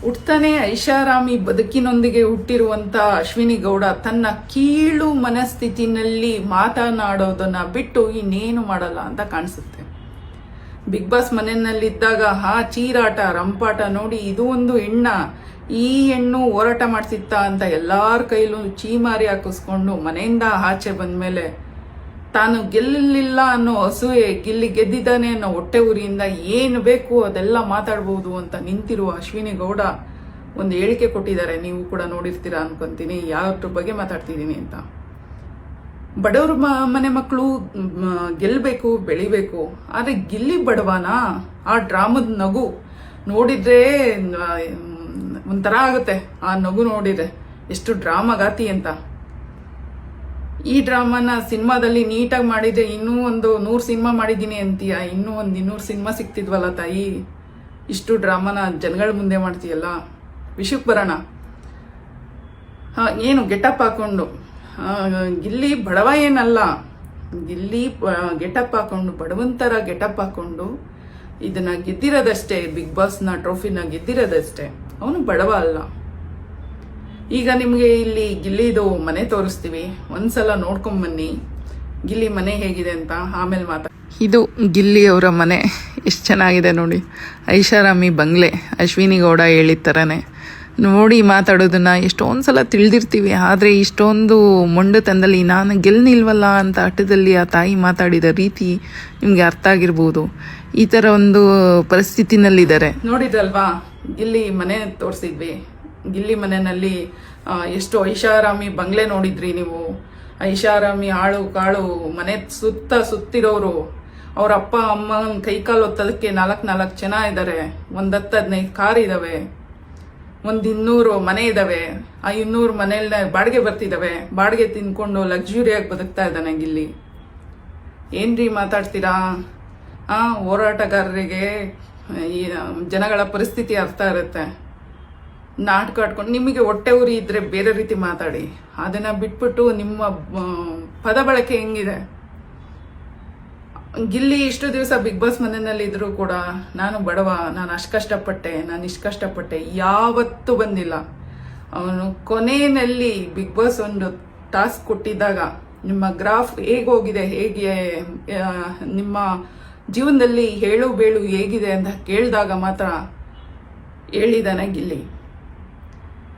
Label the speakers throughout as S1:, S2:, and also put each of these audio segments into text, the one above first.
S1: ಹುಟ್ತಾನೆ ಐಷಾರಾಮಿ ಬದುಕಿನೊಂದಿಗೆ ಹುಟ್ಟಿರುವಂತ ಅಶ್ವಿನಿ ಗೌಡ ತನ್ನ ಕೀಳು ಮನಸ್ಥಿತಿನಲ್ಲಿ ಮಾತನಾಡೋದನ್ನ ಬಿಟ್ಟು ಇನ್ನೇನು ಮಾಡಲ್ಲ ಅಂತ ಕಾಣಿಸುತ್ತೆ. ಬಿಗ್ ಬಾಸ್ ಮನೆಯಲ್ಲಿದ್ದಾಗ ಚೀರಾಟ ರಂಪಾಟ ನೋಡಿ ಇದು ಒಂದು ಈ ಹೆಣ್ಣು ಹೋರಾಟ ಮಾಡ್ತಿತ್ತ ಅಂತ ಎಲ್ಲಾರ ಕೈಲೂ ಚೀಮಾರಿ ಹಾಕಿಸ್ಕೊಂಡು ಮನೆಯಿಂದ ಆಚೆ ಬಂದ್ಮೇಲೆ ತಾನು ಗೆಲ್ಲಲಿಲ್ಲ ಅನ್ನೋ ಅಸೂಯೆ, ಗೆದ್ದಿದ್ದಾನೆ ಅನ್ನೋ ಹೊಟ್ಟೆ ಉರಿಯಿಂದ ಏನು ಬೇಕು ಅದೆಲ್ಲ ಮಾತಾಡ್ಬೋದು ಅಂತ ನಿಂತಿರುವ ಅಶ್ವಿನಿ ಗೌಡ ಒಂದು ಹೇಳಿಕೆ ಕೊಟ್ಟಿದ್ದಾರೆ. ನೀವು ಕೂಡ ನೋಡಿರ್ತೀರಾ ಅನ್ಕೊಂತೀನಿ ಯಾವ್ದ್ರ ಬಗ್ಗೆ ಮಾತಾಡ್ತಿದ್ದೀನಿ ಅಂತ. ಬಡವ್ರ ಮನೆ ಮಕ್ಕಳು ಗೆಲ್ಲಬೇಕು, ಬೆಳಿಬೇಕು. ಆದರೆ ಗಿಲ್ಲಿ ಬಡವನಾ? ಆ ಡ್ರಾಮದ ನಗು ನೋಡಿದ್ರೆ ಒಂಥರ ಆಗುತ್ತೆ. ಆ ನಗು ನೋಡಿದ್ರೆ ಎಷ್ಟು ಡ್ರಾಮಾಗಾತಿ ಅಂತ. ಈ ಡ್ರಾಮಾನ ಸಿನಿಮಾದಲ್ಲಿ ನೀಟಾಗಿ ಮಾಡಿದ್ರೆ ಇನ್ನೂ ಒಂದು 100 ಸಿನಿಮಾ ಮಾಡಿದ್ದೀನಿ ಅಂತೀಯ. ಇನ್ನೂ ಒಂದು 200 ಸಿನಿಮಾ ಸಿಕ್ತಿದ್ವಲ್ಲ ತಾಯಿ. ಇಷ್ಟು ಡ್ರಾಮಾನ ಜನಗಳ ಮುಂದೆ ಮಾಡ್ತೀಯಲ್ಲ. ವಿಷಯಕ್ಕೆ ಬರೋಣ. ಏನು ಗೆಟಪ್ ಹಾಕೊಂಡು ಗಿಲ್ಲಿ ಬಡವ ಏನಲ್ಲ. ಗಿಲ್ಲಿ ಗೆಟಪ್ ಹಾಕೊಂಡು ಬಡವಂತರ ಗೆಟಪ್ ಹಾಕೊಂಡು ಇದನ್ನ ಗೆದ್ದಿರೋದಷ್ಟೇ. ಬಿಗ್ ಬಾಸ್ನ ಟ್ರೋಫಿನ ಗೆದ್ದಿರೋದಷ್ಟೇ. ಅವನು ಬಡವ ಅಲ್ಲ. ಈಗ ನಿಮಗೆ ಇಲ್ಲಿ ಗಿಲ್ಲಿದು ಮನೆ ತೋರಿಸ್ತೀವಿ, ಒಂದ್ಸಲ ನೋಡ್ಕೊಂಬನ್ನಿ ಗಿಲ್ಲಿ ಮನೆ ಹೇಗಿದೆ ಅಂತ, ಆಮೇಲೆ ಇದು ಗಿಲ್ಲಿ ಅವರ ಮನೆ. ಎಷ್ಟು ಚೆನ್ನಾಗಿದೆ ನೋಡಿ. ಐಷಾರಾಮಿ ಬಂಗ್ಲೆ. ಅಶ್ವಿನಿ ಗೌಡ ಹೇಳಿದ ಥರನೇ ನೋಡಿ ಮಾತಾಡೋದನ್ನ ಎಷ್ಟೊಂದು ಸಲ ತಿಳಿದಿರ್ತೀವಿ. ಆದರೆ ಇಷ್ಟೊಂದು ಮೊಂಡುತನದಲ್ಲಿ ನಾನು ಗೆಲ್ನಿಲ್ವಲ್ಲ ಅಂತ ಆಟದಲ್ಲಿ ಆ ತಾಯಿ ಮಾತಾಡಿದ ರೀತಿ ನಿಮಗೆ ಅರ್ಥ ಆಗಿರ್ಬೋದು. ಈ ಥರ ಒಂದು ಪರಿಸ್ಥಿತಿನಲ್ಲಿದ್ದಾರೆ. ನೋಡಿದ್ರಲ್ವಾ, ಗಿಲ್ಲಿ ಮನೆ ತೋರಿಸಿದ್ವಿ. ಗಿಲ್ಲಿ ಮನೆಯಲ್ಲಿ ಎಷ್ಟು ಐಷಾರಾಮಿ ಬಂಗ್ಲೆ ನೋಡಿದ್ರಿ ನೀವು. ಐಷಾರಾಮಿ ಆಳು ಕಾಳು ಮನೆ ಸುತ್ತಿರೋರು. ಅವ್ರ ಅಪ್ಪ ಅಮ್ಮನ ಕೈಕಾಲು ಒತ್ತದಕ್ಕೆ 4 ಜನ ಇದ್ದಾರೆ. 10-15 ಕಾರ್ ಇದಾವೆ. 200 ಮನೆ ಇದಾವೆ. ಆ 200 ಮನೆಯಲ್ಲ ಬಾಡಿಗೆ ಬರ್ತಿದಾವೆ. ಬಾಡಿಗೆ ತಿನ್ಕೊಂಡು ಲಕ್ಸುರಿಯಾಗಿ ಬದುಕ್ತಾ ಇದ್ದಾನೆ ಗಿಲ್ಲಿ. ಏನ್ರಿ ಮಾತಾಡ್ತೀರಾ? ಹೋರಾಟಗಾರರಿಗೆ ಈ ಜನಗಳ ಪರಿಸ್ಥಿತಿ ಅರ್ಥ ಇರುತ್ತೆ. ನಾಟಕ ಆಡ್ಕೊಂಡು ನಿಮಗೆ ಹೊಟ್ಟೆ ಉರಿ ಇದ್ರೆ ಬೇರೆ ರೀತಿ ಮಾತಾಡಿ. ಅದನ್ನ ಬಿಟ್ಬಿಟ್ಟು ನಿಮ್ಮ ಪದ ಬಳಕೆ ಹೆಂಗಿದೆ? ಗಿಲ್ಲಿ ಇಷ್ಟು ದಿವಸ ಬಿಗ್ ಬಾಸ್ ಮನೆಯಲ್ಲಿ ಇದ್ರು ಕೂಡ ನಾನು ಬಡವ, ನಾನು ಅಷ್ಟು ಕಷ್ಟಪಟ್ಟೆ, ನಾನು ಇಷ್ಟು ಕಷ್ಟಪಟ್ಟೆ ಯಾವತ್ತೂ ಬಂದಿಲ್ಲ. ಅವನು ಕೊನೆಯಲ್ಲಿ ಬಿಗ್ ಬಾಸ್ ಒಂದು ಟಾಸ್ಕ್ ಕೊಟ್ಟಿದ್ದಾಗ ನಿಮ್ಮ ಗ್ರಾಫ್ ಹೇಗೋಗಿದೆ, ಹೇಗೆ ನಿಮ್ಮ ಜೀವನದಲ್ಲಿ ಹೇಳು ಬೇಳು ಹೇಗಿದೆ ಅಂತ ಕೇಳಿದಾಗ ಮಾತ್ರ ಹೇಳಿದಾನೆ ಗಿಲ್ಲಿ.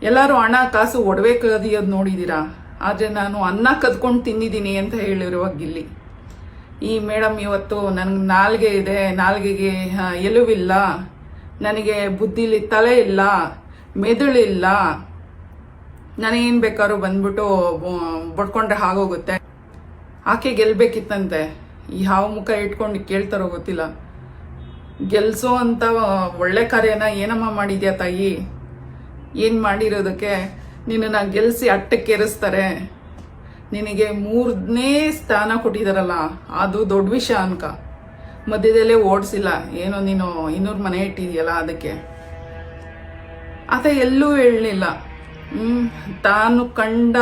S1: ಎಲ್ಲರೂ ಹಣ ಕಾಸು ಒಡವೆ ಕದಿಯೋದು ನೋಡಿದ್ದೀರಾ, ಆದರೆ ನಾನು ಅನ್ನ ಕದ್ಕೊಂಡು ತಿಂದಿದ್ದೀನಿ ಅಂತ ಹೇಳಿರುವ ಗಿಲ್ಲಿ. ಈ ಮೇಡಮ್ ಇವತ್ತು ನನಗೆ ನಾಲ್ಗೆ ಇದೆ, ನಾಲ್ಗೆಗೆ ಎಲುವಿಲ್ಲ, ನನಗೆ ಬುದ್ಧಿಲಿ ತಲೆ ಇಲ್ಲ, ಮೆದುಳಿಲ್ಲ, ನಾನೇನು ಬೇಕಾದ್ರೂ ಬಂದ್ಬಿಟ್ಟು ಬಡ್ಕೊಂಡ್ರೆ ಆಗೋಗುತ್ತೆ. ಆಕೆ ಗೆಲ್ಬೇಕಿತ್ತಂತೆ. ಯಾವ ಮುಖ ಇಟ್ಕೊಂಡು ಕೇಳ್ತಾರೋ ಗೊತ್ತಿಲ್ಲ. ಗೆಲ್ಸೋ ಅಂತ ಒಳ್ಳೆ ಕಾರ್ಯನ ಏನಮ್ಮ ಮಾಡಿದ್ಯಾ ತಾಯಿ? ಏನು ಮಾಡಿರೋದಕ್ಕೆ ನಿನ್ನನ್ನು ಗೆಲ್ಲಿಸಿ ಅಟ್ಟಕ್ಕೇರಿಸ್ತಾರೆ. ನಿನಗೆ 3ನೇ ಸ್ಥಾನ ಕೊಟ್ಟಿದಾರಲ್ಲ, ಅದು ದೊಡ್ಡ ವಿಷಯ ಅನ್ಕ. ಮಧ್ಯದಲ್ಲೇ ಓಡಿಸಿಲ್ಲ. ಏನೋ ನೀನು 200 ಮನೆ ಇಟ್ಟಿದೆಯಲ್ಲ ಅದಕ್ಕೆ. ಆತ ಎಲ್ಲೂ ಹೇಳಲಿಲ್ಲ. ತಾನು ಕಂಡ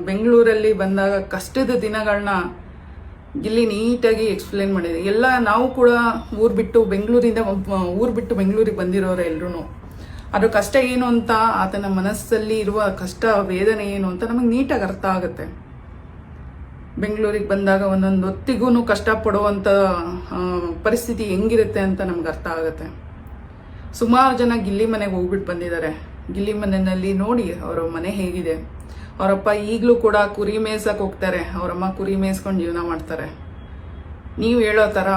S1: ಬೆಂಗಳೂರಲ್ಲಿ ಬಂದಾಗ ಕಷ್ಟದ ದಿನಗಳನ್ನ ಗಿಲ್ಲಿ ನೀಟಾಗಿ ಎಕ್ಸ್ಪ್ಲೇನ್ ಮಾಡಿದೆ. ಎಲ್ಲ ನಾವು ಕೂಡ ಊರು ಬಿಟ್ಟು ಬೆಂಗಳೂರಿಗೆ ಬಂದಿರೋರು ಎಲ್ರೂ. ಅದ್ರ ಕಷ್ಟ ಏನು ಅಂತ, ಆತನ ಮನಸ್ಸಲ್ಲಿ ಇರುವ ಕಷ್ಟ ವೇದನೆ ಏನು ಅಂತ ನಮಗೆ ನೀಟಾಗಿ ಅರ್ಥ ಆಗುತ್ತೆ. ಬೆಂಗಳೂರಿಗೆ ಬಂದಾಗ ಒಂದೊಂದು ಹೊತ್ತಿಗೂ ಕಷ್ಟಪಡುವಂಥ ಪರಿಸ್ಥಿತಿ ಹೆಂಗಿರುತ್ತೆ ಅಂತ ನಮ್ಗೆ ಅರ್ಥ ಆಗುತ್ತೆ. ಸುಮಾರು ಜನ ಗಿಲ್ಲಿ ಮನೆಗೆ ಹೋಗ್ಬಿಟ್ಟು ಬಂದಿದ್ದಾರೆ. ಗಿಲ್ಲಿ ಮನೆಯಲ್ಲಿ ನೋಡಿ ಅವರ ಮನೆ ಹೇಗಿದೆ. ಅವರಪ್ಪ ಈಗಲೂ ಕೂಡ ಕುರಿ ಮೇಯ್ಸಕ್ಕೆ ಹೋಗ್ತಾರೆ, ಅವರಮ್ಮ ಕುರಿ ಮೇಯಿಸ್ಕೊಂಡು ಜೀವನ ಮಾಡ್ತಾರೆ. ನೀವು ಹೇಳೋ ಥರ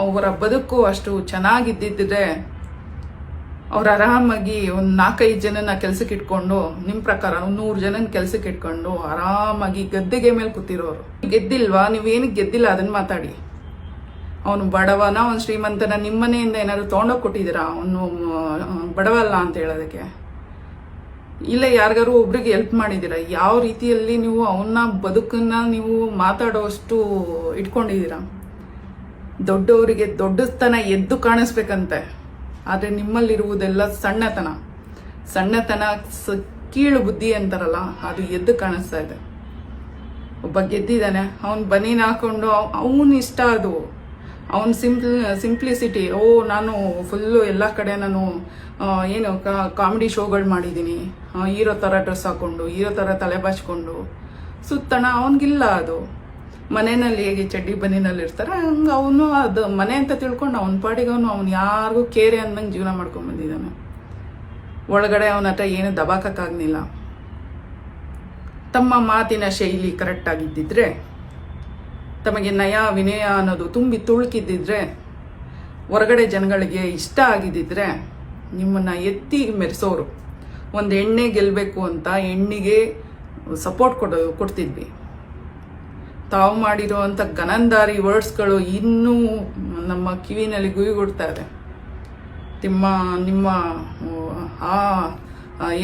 S1: ಅವರ ಬದುಕು ಅಷ್ಟು ಚೆನ್ನಾಗಿದ್ದಿದ್ದರೆ ಅವ್ರು ಆರಾಮಾಗಿ ಒಂದು 4-5 ಜನನ ಕೆಲ್ಸಕ್ಕೆ ಇಟ್ಕೊಂಡು, ನಿಮ್ಮ ಪ್ರಕಾರ 100 ಜನನ ಕೆಲ್ಸಕ್ಕೆ ಇಟ್ಕೊಂಡು ಆರಾಮಾಗಿ ಗದ್ದೆಗೆ ಮೇಲೆ ಕೂತಿರೋರು. ಗೆದ್ದಿಲ್ವಾ? ನೀವೇನಕ್ಕೆ ಗೆದ್ದಿಲ್ಲ ಅದನ್ನು ಮಾತಾಡಿ. ಅವನು ಬಡವನ, ಅವನು ಶ್ರೀಮಂತನ? ನಿಮ್ಮ ಮನೆಯಿಂದ ಏನಾದ್ರು ತೊಗೊಂಡೋಗಿ ಕೊಟ್ಟಿದ್ದೀರಾ ಅವನು ಬಡವ ಅಲ್ಲ ಅಂತ ಹೇಳೋದಕ್ಕೆ? ಇಲ್ಲ ಯಾರಿಗಾರು ಒಬ್ರಿಗೆ ಹೆಲ್ಪ್ ಮಾಡಿದ್ದೀರಾ? ಯಾವ ರೀತಿಯಲ್ಲಿ ನೀವು ಅವನ ಬದುಕನ್ನ ನೀವು ಮಾತಾಡೋಷ್ಟು ಇಟ್ಕೊಂಡಿದ್ದೀರಾ? ದೊಡ್ಡವರಿಗೆ ದೊಡ್ಡತನ ಎದ್ದು ಕಾಣಿಸ್ಬೇಕಂತೆ. ಆದರೆ ನಿಮ್ಮಲ್ಲಿರುವುದೆಲ್ಲ ಸಣ್ಣತನ ಕೀಳು ಬುದ್ಧಿ ಅಂತಾರಲ್ಲ, ಅದು ಎದ್ದು ಕಾಣಿಸ್ತಾ ಇದೆ. ಒಬ್ಬ ಗೆದ್ದಿದ್ದಾನೆ, ಅವನು ಬನೀನ್ ಹಾಕೊಂಡು ಅವನು ಇಷ್ಟ ಅದು. ಅವನ ಸಿಂಪ್ಲಿಸಿಟಿ, ನಾನು ಫುಲ್ಲು ಎಲ್ಲ ಕಡೆ ನಾನು ಏನು ಕಾಮಿಡಿ ಶೋಗಳು ಮಾಡಿದ್ದೀನಿ, ಹೀರೋ ಥರ ಡ್ರೆಸ್ ಹಾಕ್ಕೊಂಡು ಹೀರೋ ಥರ ತಲೆ ಬಾಚ್ಕೊಂಡು ಸುತ್ತಣ. ಅವನಿಗಿಲ್ಲ ಅದು. ಮನೆಯಲ್ಲಿ ಹೇಗೆ ಚಡ್ಡಿ ಬನ್ನಿನಲ್ಲಿ ಇರ್ತಾರೆ ಹಂಗೆ ಅವನು ಅದು ಮನೆ ಅಂತ ತಿಳ್ಕೊಂಡು ಅವನ ಪಾಡಿಗೆ ಅವನು ಯಾರಿಗೂ ಕೇರೆ ಅಂದಂಗೆ ಜೀವನ ಮಾಡ್ಕೊಂಡು ಬಂದಿದ್ದಾನೆ. ಒಳಗಡೆ ಅವನ ಹತ್ರ ಏನು ದಬಾಕಕ್ಕಾಗ್ಲಿಲ್ಲ. ತಮ್ಮ ಮಾತಿನ ಶೈಲಿ ಕರೆಕ್ಟಾಗಿದ್ದಿದ್ರೆ, ತಮಗೆ ನಯ ವಿನಯ ಅನ್ನೋದು ತುಂಬಿ ತುಳುಕಿದ್ದಿದ್ರೆ, ಹೊರಗಡೆ ಜನಗಳಿಗೆ ಇಷ್ಟ ಆಗಿದ್ದಿದ್ರೆ ನಿಮ್ಮನ್ನು ಎತ್ತಿ ಮೆರೆಸೋರು. ಒಂದು ಹೆಣ್ಣೆ ಗೆಲ್ಲಬೇಕು ಅಂತ ಹೆಣ್ಣಿಗೆ ಸಪೋರ್ಟ್ ಕೊಡ್ತಿದ್ವಿ. ತಾವು ಮಾಡಿರೋ ಅಂಥ ಗನಂದಾರಿ ವರ್ಡ್ಸ್ಗಳು ಇನ್ನೂ ನಮ್ಮ ಕಿವಿನಲ್ಲಿ ಗುಯಿಗುಡ್ತಾ ಇದೆ. ನಿಮ್ಮ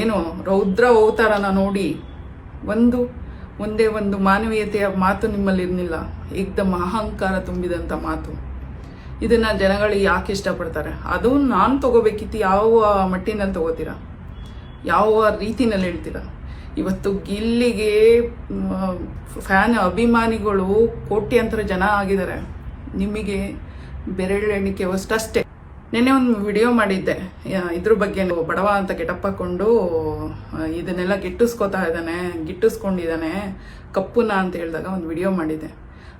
S1: ಏನು ರೌದ್ರ ಅವತಾರನ ನೋಡಿ ಒಂದೇ ಒಂದು ಮಾನವೀಯತೆಯ ಮಾತು ನಿಮ್ಮಲ್ಲಿ ಇರಲಿಲ್ಲ. ಏಕ್ದಮ್ ಅಹಂಕಾರ ತುಂಬಿದಂಥ ಮಾತು. ಇದನ್ನ ಜನಗಳು ಯಾಕೆ ಇಷ್ಟಪಡ್ತಾರೆ? ಅದು ನಾನು ತಗೋಬೇಕಿತ್ತು. ಯಾವ ಮಟ್ಟಿನಲ್ಲಿ ತಗೋತೀರಾ? ಯಾವ ರೀತಿನಲ್ಲಿ ಹೇಳ್ತೀರಾ? ಇವತ್ತು ಗಿಲ್ಲಿಗೆ ಫ್ಯಾನ್ ಅಭಿಮಾನಿಗಳು ಕೋಟ್ಯಾಂತರ ಜನ ಆಗಿದ್ದಾರೆ. ನಿಮಗೆ ಬೆರಳು ಎಣಿಕೆವಷ್ಟೇ. ನೆನ್ನೆ ಒಂದು ವಿಡಿಯೋ ಮಾಡಿದ್ದೆ ಇದ್ರ ಬಗ್ಗೆ. ಬಡವ ಅಂತ ಗೆಟಪ್ ಹಾಕೊಂಡು ಇದನ್ನೆಲ್ಲ ಗಿಟ್ಟಿಸ್ಕೊಂಡಿದ್ದಾನೆ ಕಪ್ಪುನ ಅಂತ ಹೇಳಿದಾಗ ಒಂದು ವಿಡಿಯೋ ಮಾಡಿದ್ದೆ.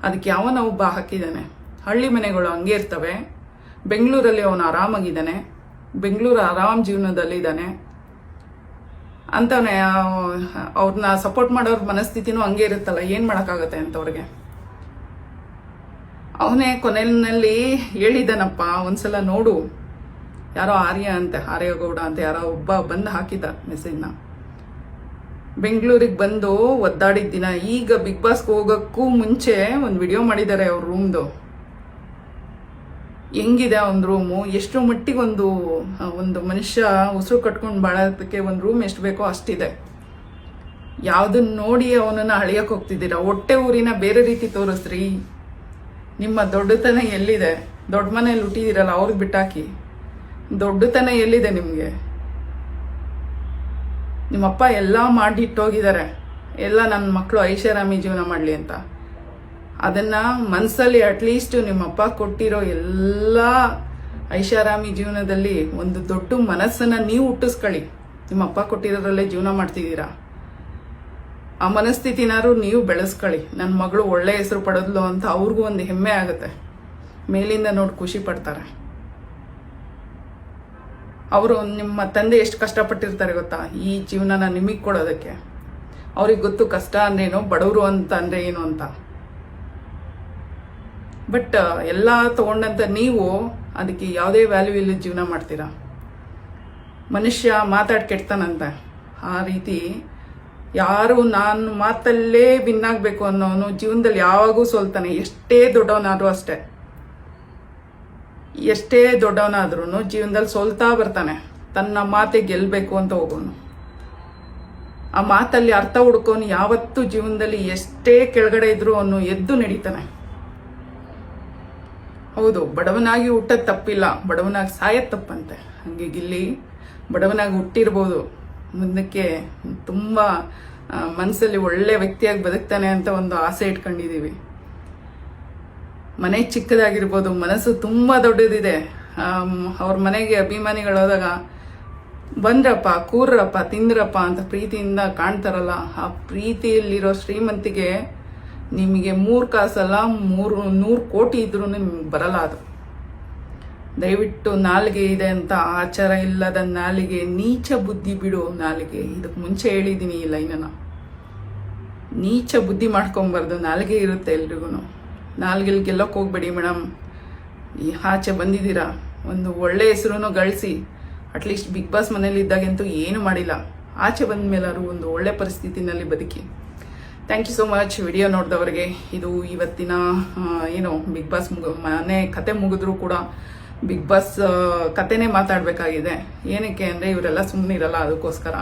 S1: ಅದಕ್ಕೆ ಯಾವನ ಒಬ್ಬ ಹಾಕಿದ್ದಾನೆ, ಹಳ್ಳಿ ಮನೆಗಳು ಹಂಗೆ ಇರ್ತವೆ, ಬೆಂಗಳೂರಲ್ಲಿ ಅವನು ಆರಾಮಾಗಿದ್ದಾನೆ, ಬೆಂಗಳೂರು ಆರಾಮ್ ಜೀವನದಲ್ಲಿ ಇದ್ದಾನೆ ಅಂತವನೇ. ಅವ್ರನ್ನ ಸಪೋರ್ಟ್ ಮಾಡೋರ ಮನಸ್ಥಿತಿನೂ ಹಂಗೆ ಇರುತ್ತಲ್ಲ, ಏನು ಮಾಡೋಕ್ಕಾಗತ್ತೆ ಅಂತವ್ರಿಗೆ. ಅವನೇ ಕೊನೆಯಲ್ಲಿ ಹೇಳಿದ್ದಾನಪ್ಪ, ಒಂದ್ಸಲ ನೋಡು, ಯಾರೋ ಆರ್ಯಗೌಡ ಅಂತ ಯಾರೋ ಒಬ್ಬ ಬಂದು ಹಾಕಿದ ಮೆಸೇಜ್ನ. ಬೆಂಗಳೂರಿಗೆ ಬಂದು ಒದ್ದಾಡಿದ ದಿನ. ಈಗ ಬಿಗ್ ಬಾಸ್ಗೆ ಹೋಗೋಕ್ಕೂ ಮುಂಚೆ ಒಂದು ವಿಡಿಯೋ ಮಾಡಿದ್ದಾರೆ ಅವ್ರ ರೂಮ್ದು. ಹೆಂಗಿದೆ ಒಂದು ರೂಮು, ಎಷ್ಟು ಮಟ್ಟಿಗೆ ಒಂದು ಮನುಷ್ಯ ಉಸಿರು ಕಟ್ಕೊಂಡು ಬಾಳೋದಕ್ಕೆ ಒಂದು ರೂಮ್ ಎಷ್ಟು ಬೇಕೋ ಅಷ್ಟಿದೆ. ಯಾವುದನ್ನ ನೋಡಿ ಅವನನ್ನು ಅಳಿಯಕ್ಕೆ ಹೋಗ್ತಿದ್ದೀರಾ? ಹೊಟ್ಟೆ ಊರಿನ ಬೇರೆ ರೀತಿ ತೋರಿಸ್ರಿ. ನಿಮ್ಮ ದೊಡ್ಡತನ ಎಲ್ಲಿದೆ? ದೊಡ್ಡ ಮನೆಯಲ್ಲಿ ಹುಟ್ಟಿದಿರಲ್ಲ, ಅವ್ರಿಗೆ ಬಿಟ್ಟಾಕಿ. ದೊಡ್ಡತನ ಎಲ್ಲಿದೆ ನಿಮಗೆ? ನಿಮ್ಮಪ್ಪ ಎಲ್ಲ ಮಾಡಿಟ್ಟೋಗಿದ್ದಾರೆ, ಎಲ್ಲ ನನ್ನ ಮಕ್ಕಳು ಐಷಾರಾಮಿ ಜೀವನ ಮಾಡಲಿ ಅಂತ. ಅದನ್ನು ಮನಸ್ಸಲ್ಲಿ ಅಟ್ಲೀಸ್ಟ್ ನಿಮ್ಮಪ್ಪ ಕೊಟ್ಟಿರೋ ಎಲ್ಲ ಐಷಾರಾಮಿ ಜೀವನದಲ್ಲಿ ಒಂದು ದೊಡ್ಡ ಮನಸ್ಸನ್ನು ನೀವು ಹುಟ್ಟಿಸ್ಕೊಳ್ಳಿ. ನಿಮ್ಮಪ್ಪ ಕೊಟ್ಟಿರೋದ್ರಲ್ಲೇ ಜೀವನ ಮಾಡ್ತಿದ್ದೀರಾ, ಆ ಮನಸ್ಥಿತಿನಾರು ನೀವು ಬೆಳೆಸ್ಕೊಳ್ಳಿ. ನನ್ನ ಮಗಳು ಒಳ್ಳೆ ಹೆಸರು ಪಡೆದ್ಲು ಅಂತ ಅವ್ರಿಗೂ ಒಂದು ಹೆಮ್ಮೆ ಆಗುತ್ತೆ. ಮೇಲಿಂದ ನೋಡಿ ಖುಷಿ ಪಡ್ತಾರೆ. ಅವರು ನಿಮ್ಮ ತಂದೆ ಎಷ್ಟು ಕಷ್ಟಪಟ್ಟಿರ್ತಾರೆ ಗೊತ್ತಾ ಈ ಜೀವನನ ನಿಮಗೆ ಕೊಡೋದಕ್ಕೆ. ಅವ್ರಿಗೆ ಗೊತ್ತು ಕಷ್ಟ ಅಂದ್ರೇನು, ಬಡವರು ಅಂತ ಅಂದ್ರೆ ಏನು ಅಂತ. ಬಟ್ ಎಲ್ಲ ತಗೊಂಡಂತ ನೀವು ಅದಕ್ಕೆ ಯಾವುದೇ ವ್ಯಾಲ್ಯೂ ಇಲ್ಲ ಜೀವನ ಮಾಡ್ತೀರಾ. ಮನುಷ್ಯ ಮಾತಾಡಿ ಕೆಡ್ತಾನಂತ. ಆ ರೀತಿ ಯಾರು ನಾನು ಮಾತಲ್ಲೇ ವಿನ್ ಆಗಬೇಕು ಅನ್ನೋನು ಜೀವನದಲ್ಲಿ ಯಾವಾಗೂ ಸೋಲ್ತಾನೆ. ಎಷ್ಟೇ ದೊಡ್ಡವನಾದ್ರೂ ಅಷ್ಟೇ, ಎಷ್ಟೇ ದೊಡ್ಡವನಾದ್ರೂ ಜೀವನದಲ್ಲಿ ಸೋಲ್ತಾ ಬರ್ತಾನೆ. ತನ್ನ ಮಾತೆ ಗೆಲ್ಲಬೇಕು ಅಂತ ಹೋಗೋನು. ಆ ಮಾತಲ್ಲಿ ಅರ್ಥ ಹುಡ್ಕೋನು ಯಾವತ್ತೂ ಜೀವನದಲ್ಲಿ ಎಷ್ಟೇ ಕೆಳಗಡೆ ಇದ್ರೂ ಅವನು ಎದ್ದು ನಡೀತಾನೆ. ಹೌದು, ಬಡವನಾಗಿ ಹುಟ್ಟೋದು ತಪ್ಪಿಲ್ಲ, ಬಡವನಾಗಿ ಸಾಯೋದು ತಪ್ಪಂತೆ. ಹಂಗೆ ಗಿಲ್ಲಿ ಬಡವನಾಗಿ ಹುಟ್ಟಿರ್ಬೋದು, ಮುಂದಕ್ಕೆ ತುಂಬ ಮನಸ್ಸಲ್ಲಿ ಒಳ್ಳೆ ವ್ಯಕ್ತಿಯಾಗಿ ಬದುಕ್ತಾನೆ ಅಂತ ಒಂದು ಆಸೆ ಇಟ್ಕೊಂಡಿದ್ದೀವಿ. ಮನೆ ಚಿಕ್ಕದಾಗಿರ್ಬೋದು, ಮನಸ್ಸು ತುಂಬ ದೊಡ್ಡದಿದೆ. ಅವ್ರ ಮನೆಗೆ ಅಭಿಮಾನಿಗಳು ಹೋದಾಗ ಬಂದ್ರಪ್ಪ, ಕೂರ್ರಪ್ಪ, ತಿಂದ್ರಪ್ಪ ಅಂತ ಪ್ರೀತಿಯಿಂದ ಕಾಣ್ತಾರಲ್ಲ, ಆ ಪ್ರೀತಿಯಲ್ಲಿರೋ ಶ್ರೀಮಂತಿಗೆ ನಿಮಗೆ 3 ಕಾಸಲ್ಲ 100 ಕೋಟಿ ಇದ್ರೂ ನಿಮ್ಗೆ ಬರಲ್ಲ ಅದು. ದಯವಿಟ್ಟು ನಾಲಿಗೆ ಇದೆ ಅಂತ ಆಚಾರ ಇಲ್ಲದ ನಾಲಿಗೆ, ನೀಚ ಬುದ್ಧಿ ಬಿಡು ನಾಲಿಗೆ. ಇದಕ್ಕೆ ಮುಂಚೆ ಹೇಳಿದ್ದೀನಿ ಈ ಲೈನನ್ನು. ನೀಚ ಬುದ್ಧಿ ಮಾಡ್ಕೊಬಾರ್ದು. ನಾಲಿಗೆ ಇರುತ್ತೆ ಎಲ್ರಿಗೂ. ನಾಲ್ಗೆಲ್ಲಿ ಗೆಲ್ಲೋಕೆ ಹೋಗ್ಬೇಡಿ ಮೇಡಮ್. ಈ ಆಚೆ ಬಂದಿದ್ದೀರಾ, ಒಂದು ಒಳ್ಳೆ ಹೆಸರು ಗಳಿಸಿ. ಅಟ್ಲೀಸ್ಟ್ ಬಿಗ್ ಬಾಸ್ ಮನೇಲಿ ಇದ್ದಾಗಂತೂ ಏನು ಮಾಡಿಲ್ಲ. ಆಚೆ ಬಂದ ಮೇಲಾದ್ರು ಒಂದು ಒಳ್ಳೆ ಪರಿಸ್ಥಿತಿನಲ್ಲಿ ಬದುಕಿ. Thank you so much video ನೋಡಿದವರಿಗೆ. ಇದು ಇವತ್ತಿನ ಏನು ಬಿಗ್ ಬಾಸ್ ಮನೆ ಕತೆ ಮುಗಿದ್ರೂ ಕೂಡ ಬಿಗ್ ಬಾಸ್ ಕತೆನೇ ಮಾತಾಡಬೇಕಾಗಿದೆ. ಏನಕ್ಕೆ ಅಂದರೆ ಇವರೆಲ್ಲ ಸುಮ್ಮನೆ ಇರಲ್ಲ, ಅದಕ್ಕೋಸ್ಕರ.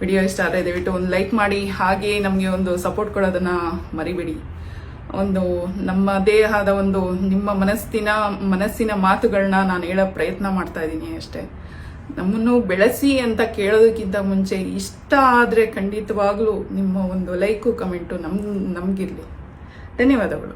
S1: ವಿಡಿಯೋ ಇಷ್ಟ ಆದರೆ ದಯವಿಟ್ಟು ಒಂದು ಲೈಕ್ ಮಾಡಿ, ಹಾಗೆ ನಮಗೆ ಒಂದು ಸಪೋರ್ಟ್ ಕೊಡೋದನ್ನು ಮರಿಬೇಡಿ. ಒಂದು ನಮ್ಮ ದೇಹದ ಒಂದು ನಿಮ್ಮ ಮನಸ್ಸಿನ ಮಾತುಗಳನ್ನ ನಾನು ಹೇಳೋ ಪ್ರಯತ್ನ ಮಾಡ್ತಾ ಇದ್ದೀನಿ ಅಷ್ಟೇ. ನಮ್ಮನ್ನು ಬೆಳೆಸಿ ಅಂತ ಕೇಳೋದಕ್ಕಿಂತ ಮುಂಚೆ ಇಷ್ಟ ಆದರೆ ಖಂಡಿತವಾಗ್ಲೂ ನಿಮ್ಮ ಒಂದು ಲೈಕು ಕಮೆಂಟು ನಮಗಿರಲಿ. ಧನ್ಯವಾದಗಳು.